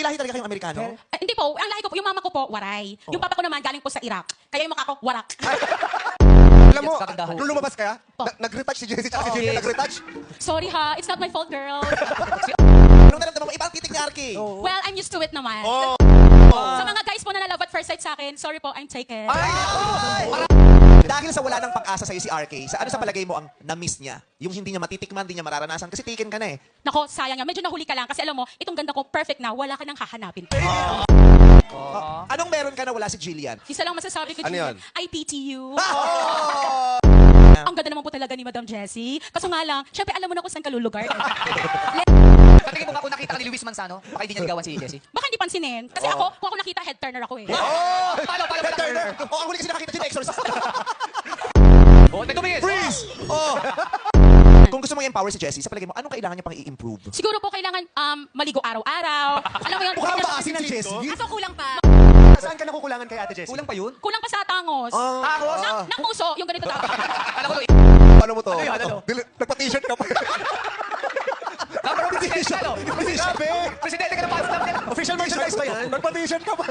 May lahi talaga kayong Amerikano? Hindi po, ang lahi ko po, yung mama ko po, waray. Yung papa ko naman, galing po sa Iraq. Kaya yung mukha ko, warak. Alam mo, nung lumabas ka, nag-retouch si Jessie tsaka si Julian nag-retouch. Sorry ha, it's not my fault, girl. Anong naramdaman mo? Ibang titik ni Arky. Well, I'm used to it naman. Sa mga guys po na love at first sight sa akin, sorry po, I'm taken. Dahil sa wala ng pag-asa sa'yo si RK, ano sa palagay mo ang na-miss niya? Yung hindi niya matitikman, hindi niya mararanasan kasi taken ka na eh. Nako, sayang nga. Medyo nahuli ka lang kasi alam mo, itong ganda ko, perfect na, wala ka nang hahanapin. Anong meron ka na wala si Jillian? Isa lang masasabi ko, Ano Julian, yun? I pity you. Ang ganda naman po talaga ni Madam Jessie. Kaso nga lang, syempre alam mo na kung saan ka lulugar. Sa tingin mo nga kung nakita ka ni Luis Manzano, baka hindi niya ligawan si Jessie. Baka hindi pansinin. Kasi ako, kung ako nakita, head turner ako eh. Paano Ted Turner! Ang huli kasi nakakita siya Exorcist. Oh, tumingin! Freeze! Kung gusto mong i-empower si Jessie, sa palagay mo, anong kailangan niya pang i-improve? Siguro po kailangan maligo araw-araw. Alam mo yun? Mukha ang maasin si Jessie. Aso kulang pa. Saan ka nakukulangan kay Ate Jessie? Kulang pa yun? Kulang pa sa tangos. Tangos? Ng puso, yung ganito tao. Alam ko to, Paano mo to? Ano yun, ano? Nagpa-t-shirt ka pa. number one presidente ka, no? Grabe! Presidente ka ng Pats Club nila. Official merchandise ba yan? Nagpa-t-shirt ka pa.